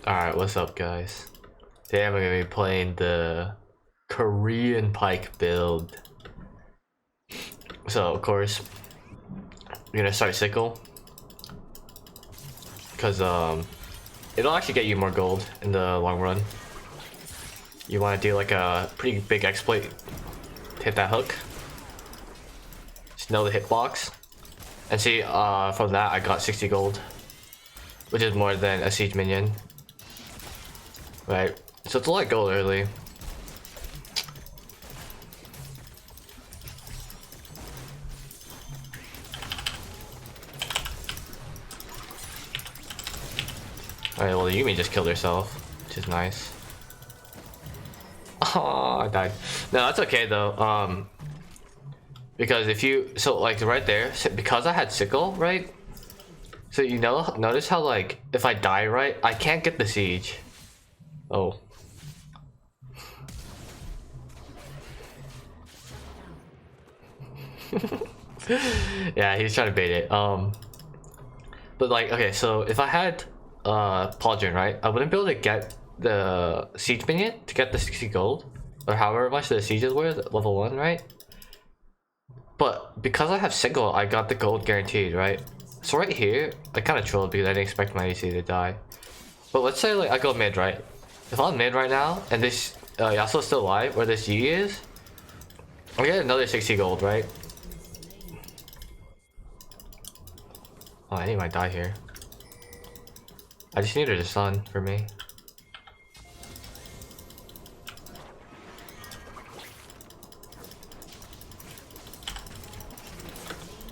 Alright, what's up guys? Today I'm gonna be playing the Korean Pyke build. So of course, we're gonna start Sickle. Cause it'll actually get you more gold in the long run. You wanna do like a pretty big exploit to hit that hook. Just know the hitbox. And see, from that I got 60 gold. Which is more than a siege minion. Right, so it's a lot of gold early. Alright, well the Yumi just killed herself, which is nice. Oh, I died. No, that's okay though. Because if you, so like right there, because I had Sickle, right? So you know, notice how like, if I die right, I can't get the siege. Oh. Yeah, he's trying to bait it. But like, okay, so if I had Pauldron, right, I wouldn't be able to get the siege minion to get the 60 gold, or however much the sieges were, level 1, right? But because I have Sickle, I got the gold guaranteed, right? So right here, I kind of trolled because I didn't expect my AC to die. But let's say like I go mid, right? If I'm mid right now, and this Yasuo's still alive, where this Yi is, I get another 60 gold, right? Oh, I think I might die here. I just needed a sun for me.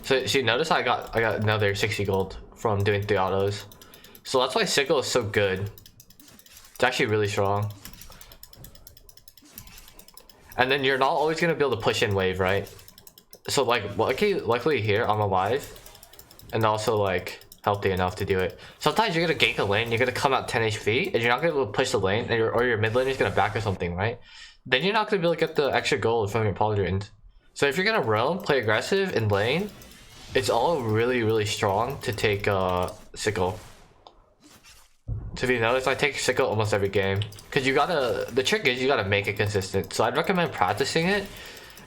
So see, notice I got another 60 gold from doing 3 autos. So that's why Sickle is so good. It's actually really strong. And then you're not always gonna be able to push in wave, right? So like, luckily here I'm alive. And also like healthy enough to do it. Sometimes you're gonna gank a lane, you're gonna come out 10 HP, and you're not gonna be able to push the lane, and or your mid lane is gonna back or something, right? Then you're not gonna be able to get the extra gold from your pauldrons. So if you're gonna roam, play aggressive in lane, it's all really strong to take Sickle. So if you notice, I take Sickle almost every game. Cause you gotta, the trick is you gotta make it consistent. So I'd recommend practicing it.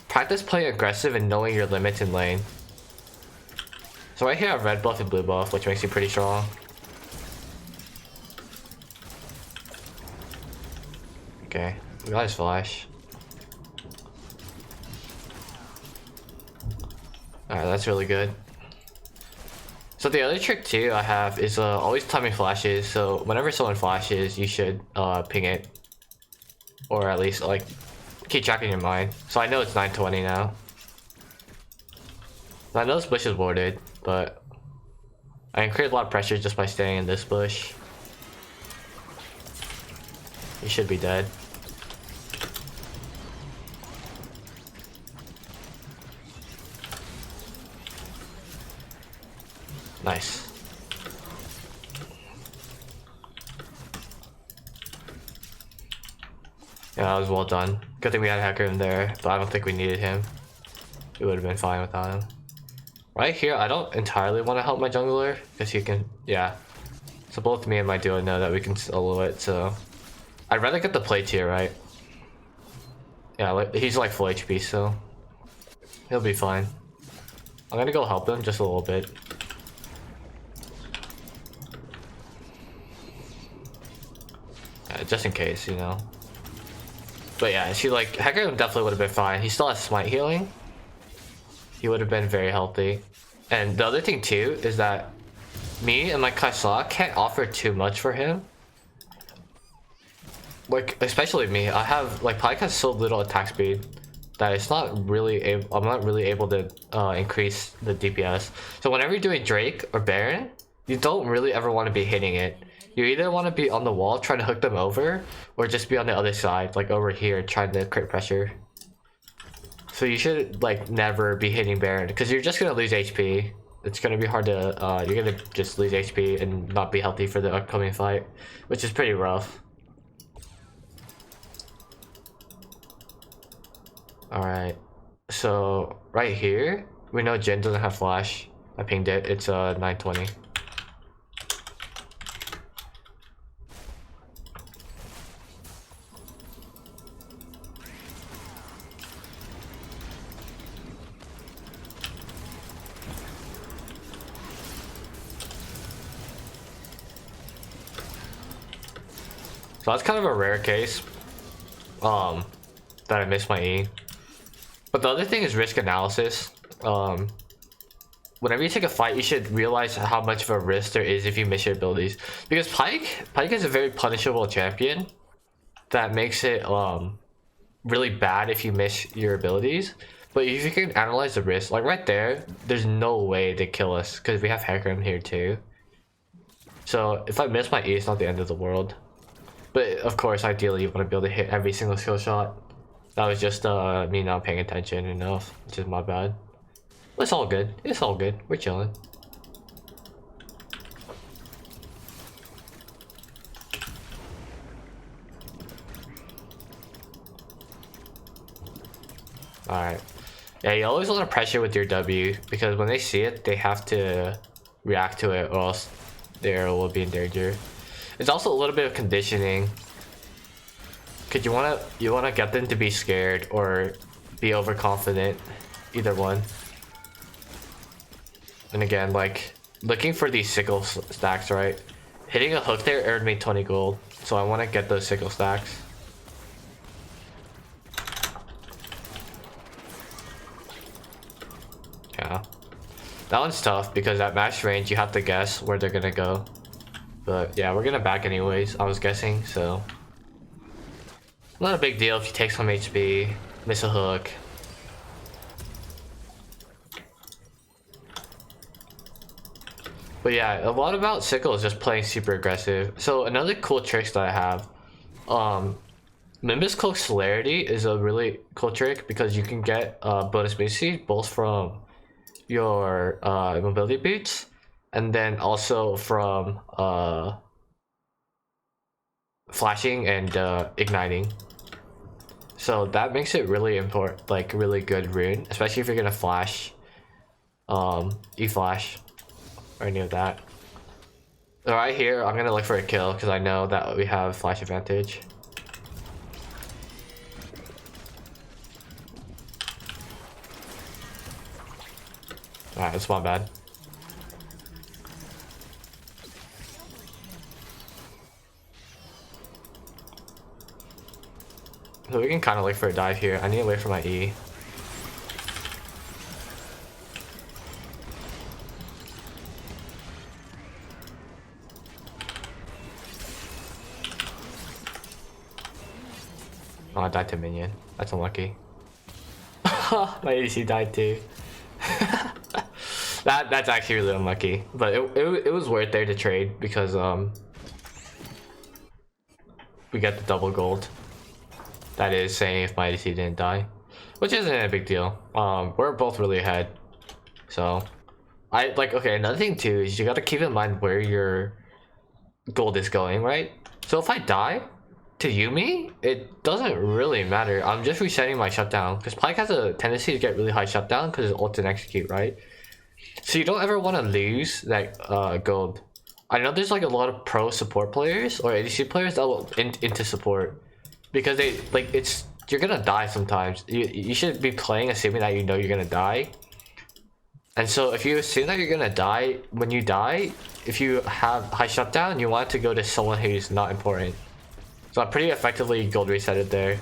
Practice playing aggressive and knowing your limits in lane. So right here I have red buff and blue buff, which makes you pretty strong. Okay, we got his flash. Alright, that's really good. So the other trick too I have is always timing flashes. So whenever someone flashes, you should ping it. Or at least like keep track in your mind. So I know it's 9:20 now. I know this bush is warded, but I can create a lot of pressure just by staying in this bush. You should be dead. Nice. Yeah, that was well done. Good thing we had a hacker in there, but I don't think we needed him. We would have been fine without him. Right here, I don't entirely want to help my jungler, because he can, yeah. So both me and my duo know that we can solo it, so. I'd rather get the plate here, right? Yeah, like, he's like full HP, so. He'll be fine. I'm gonna go help him just a little bit. Just in case, you know. But yeah, she like, Hacker definitely would have been fine. He still has smite healing. He would have been very healthy. And the other thing too is that me and my Kaisa can't offer too much for him. Like, especially me, I have like Pyke has so little attack speed that it's not really I'm not really able to increase the DPS. So whenever you're doing Drake or Baron, you don't really ever want to be hitting it. You either want to be on the wall trying to hook them over, or just be on the other side, like over here, trying to crit pressure. So you should like never be hitting Baron, because you're just gonna lose HP. It's gonna be hard to, you're gonna just lose HP and not be healthy for the upcoming fight, which is pretty rough. Alright, so right here, we know Jin doesn't have flash. I pinged it, it's 9:20. So that's kind of a rare case. That I missed my E. But the other thing is risk analysis. Whenever you take a fight, you should realize how much of a risk there is if you miss your abilities. Because Pyke is a very punishable champion that makes it really bad if you miss your abilities. But if you can analyze the risk, like right there, there's no way they kill us because we have Hecarim here too. So if I miss my E, it's not the end of the world. But of course, ideally, you want to be able to hit every single skill shot. That was just me not paying attention enough, which is my bad. But it's all good. It's all good. We're chilling. Alright. Yeah, you always want to pressure with your W because when they see it, they have to react to it or else they will be in danger. It's also a little bit of conditioning. Cause you wanna get them to be scared or be overconfident. Either one. And again, like looking for these sickle stacks, right? Hitting a hook there earned me 20 gold. So I wanna get those sickle stacks. Yeah. That one's tough because at match range you have to guess where they're gonna go. But yeah, we're gonna back anyways, I was guessing, so. Not a big deal if you take some HP, miss a hook. But yeah, a lot about Sickle is just playing super aggressive. So another cool trick that I have, Nimbus Cloak Celerity is a really cool trick because you can get bonus boost both from your mobility boots and then also from flashing and igniting. So that makes it really important, like really good rune, especially if you're gonna flash, E-flash, or any of that. So right here, I'm gonna look for a kill because I know that we have flash advantage. Alright, that's my bad. So we can kind of look for a dive here. I need to wait for my E. Oh, I died to minion. That's unlucky. My ADC died too. That's actually really unlucky. But it was worth there to trade because we got the double gold. That is saying if my ADC didn't die, which isn't a big deal. We're both really ahead, so okay. Another thing too is you got to keep in mind where your gold is going, right? So if I die to Yuumi, it doesn't really matter. I'm just resetting my shutdown because Pyke has a tendency to get really high shutdown because it's ult and execute, right? So you don't ever want to lose that gold. I know there's like a lot of pro support players or ADC players that will into support. Because they you're gonna die sometimes. You should be playing assuming that you know you're gonna die. And so if you assume that you're gonna die, when you die, if you have high shutdown, you want to go to someone who's not important. So I pretty effectively gold resetted there.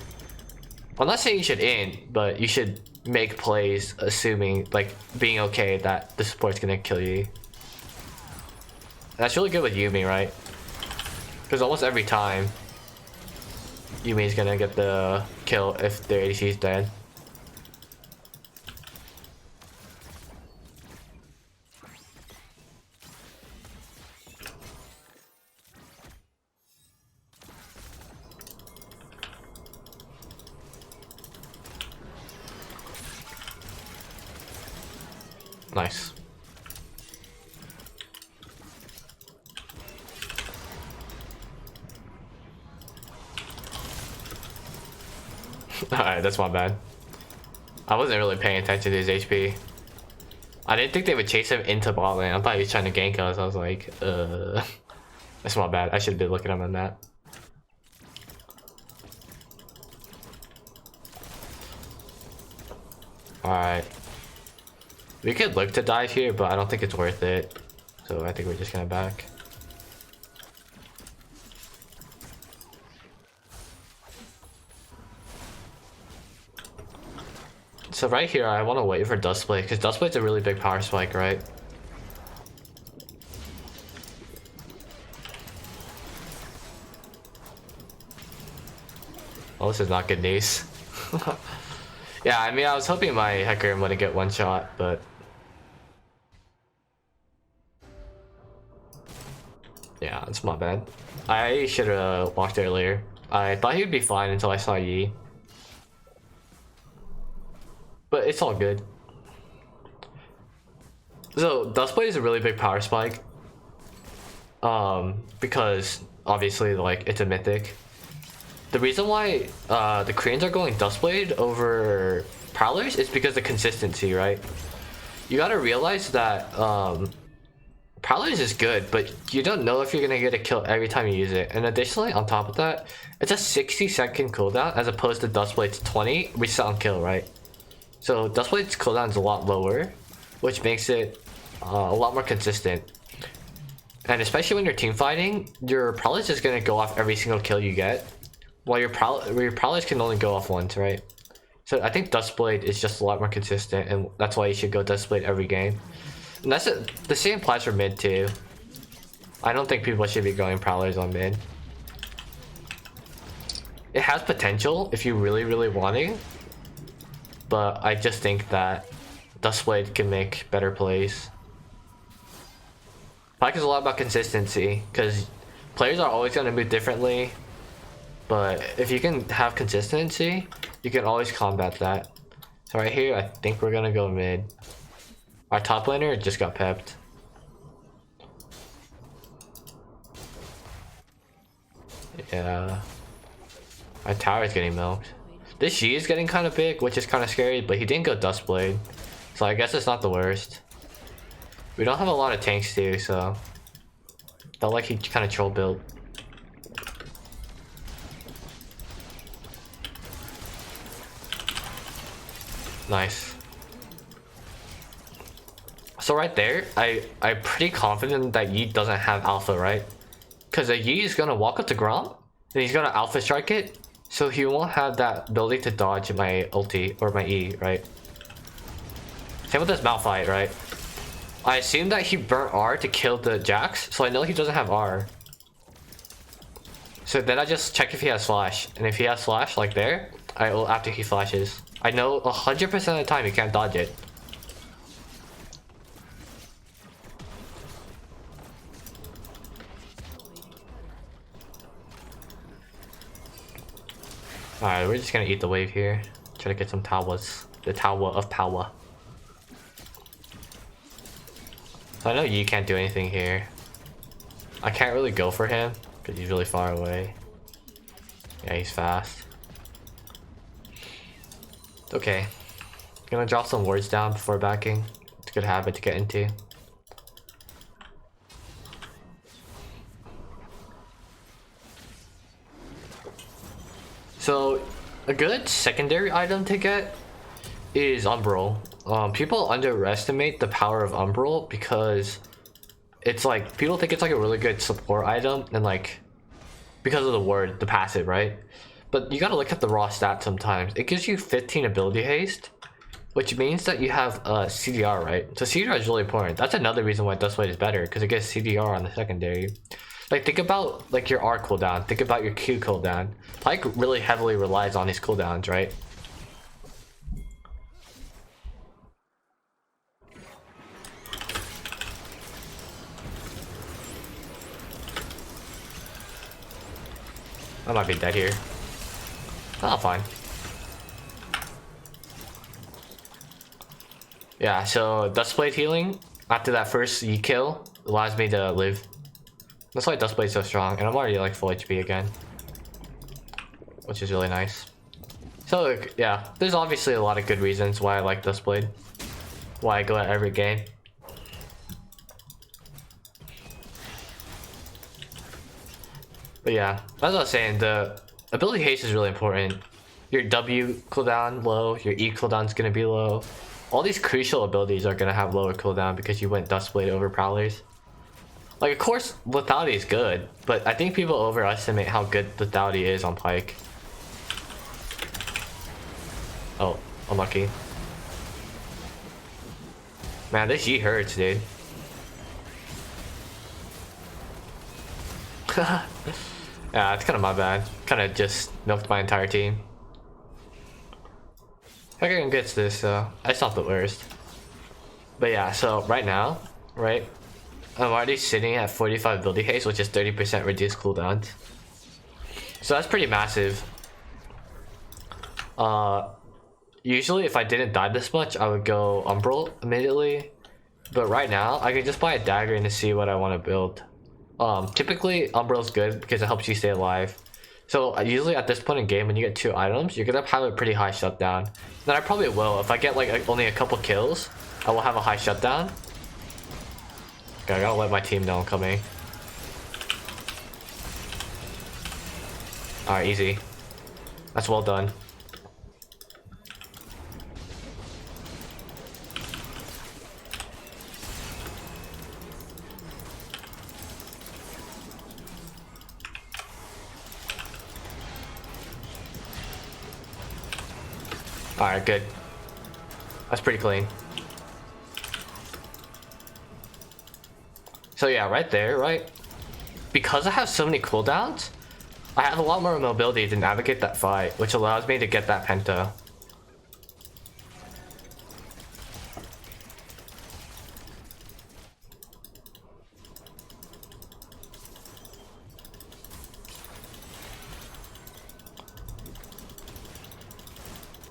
I'm not saying you should end, but you should make plays assuming like being okay that the support's gonna kill you. And that's really good with Yuumi, right? Because almost every time Yuumi's gonna get the kill if their ADC is dead. Nice. Alright, that's my bad. I wasn't really paying attention to his HP. I didn't think they would chase him into bot lane. I thought he was trying to gank us. I was like, that's my bad. I should have been looking at him on that. Alright. We could look to dive here, but I don't think it's worth it. So I think we're just gonna back. So right here, I want to wait for duskblade because duskblade's a really big power spike, right? Oh, this is not good news. Yeah, I mean, I was hoping my Hecarim wouldn't get one shot, but yeah, it's my bad. I should have walked earlier. I thought he'd be fine until I saw Yi. But it's all good. So, duskblade is a really big power spike. Because obviously, like, it's a mythic. The reason why the Koreans are going duskblade over prowlers is because of consistency, right? You gotta realize that prowlers is good, but you don't know if you're gonna get a kill every time you use it. And additionally, on top of that, it's a 60-second cooldown as opposed to duskblade's 20 reset on kill, right? So duskblade's cooldown is a lot lower, which makes it a lot more consistent. And especially when you're team fighting, your prowler is just gonna go off every single kill you get, while your prowlers can only go off once, right? So I think duskblade is just a lot more consistent, and that's why you should go duskblade every game. And that's it. The same applies for mid too. I don't think people should be going prowlers on mid. It has potential if you really want it, but I just think that duskblade can make better plays. Pyke is a lot about consistency because players are always going to move differently, but if you can have consistency, you can always combat that. So right here, I think we're gonna go mid. Our top laner just got pepped. Yeah. Our tower is getting milked. This G is getting kind of big, which is kind of scary, but he didn't go duskblade. So I guess it's not the worst. We don't have a lot of tanks too, so felt like he kind of troll built. Nice. So right there, I'm pretty confident that Yi doesn't have alpha, right? Because Yi is gonna walk up to Kdrama, and he's gonna alpha strike it, so he won't have that ability to dodge my ulti or my E, right? Same with this Malphite, right? I assume that he burnt R to kill the Jax, so I know he doesn't have R. So then I just check if he has flash, and if he has flash, like there, I will after he flashes. I know 100% of the time he can't dodge it. Alright, we're just gonna eat the wave here. Try to get some towers. The tower of power. So I know you can't do anything here. I can't really go for him because he's really far away. Yeah, he's fast. It's okay. Gonna drop some wards down before backing. It's a good habit to get into. So a good secondary item to get is Umbral. People underestimate the power of Umbral because it's like people think it's like a really good support item and like because of the word, the passive, right? But you gotta look at the raw stats sometimes. It gives you 15 ability haste, which means that you have CDR, right? So CDR is really important. That's another reason why duskblade is better because it gets CDR on the secondary. Like think about like your R cooldown, think about your Q cooldown. Pyke really heavily relies on his cooldowns, right? I might be dead here. Oh, fine. Yeah, so duskblade healing after that first E kill allows me to live. That's why duskblade's so strong, and I'm already like full HP again, which is really nice. So yeah, there's obviously a lot of good reasons why I like duskblade, why I go at every game. But yeah, as I was saying, the ability haste is really important. Your W cooldown low, your E cooldown's gonna be low. All these crucial abilities are gonna have lower cooldown because you went duskblade over prowlers. Like, of course, lethality is good, but I think people overestimate how good lethality is on Pyke. Oh, unlucky. Man, this Yi hurts, dude. Yeah, it's kind of my bad. Kind of just milked my entire team. Everyone gets this, so it's not the worst. But yeah, so right now, right, I'm already sitting at 45 building haste, which is 30% reduced cooldowns. So that's pretty massive. Usually if I didn't die this much, I would go Umbral immediately. But right now, I can just buy a dagger and see what I want to build. Typically, Umbral's good because it helps you stay alive. So usually at this point in game, when you get 2 items, you're gonna have a pretty high shutdown. Then I probably will. If I get like only a couple kills, I will have a high shutdown. Okay, I gotta let my team know I'm coming. Alright, easy. That's well done. Alright, good. That's pretty clean. So yeah, right there, right? Because I have so many cooldowns, I have a lot more mobility to navigate that fight, which allows me to get that penta.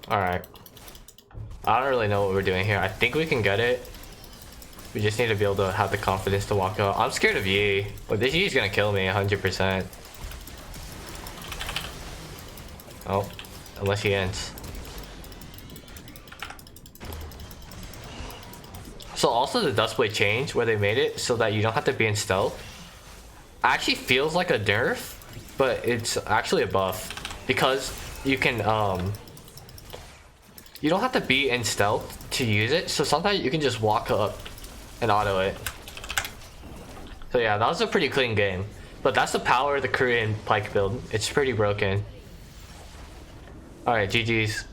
Alright. I don't really know what we're doing here. I think we can get it. We just need to be able to have the confidence to walk out. I'm scared of Yi. But this Yi's gonna kill me 100%. Oh, unless he ends. So also the duskblade change where they made it so that you don't have to be in stealth actually feels like a nerf, but it's actually a buff because you can you don't have to be in stealth to use it, so sometimes you can just walk up and auto it. So yeah, that was a pretty clean game. But that's the power of the Korean Pyke build. It's pretty broken. Alright, GG's.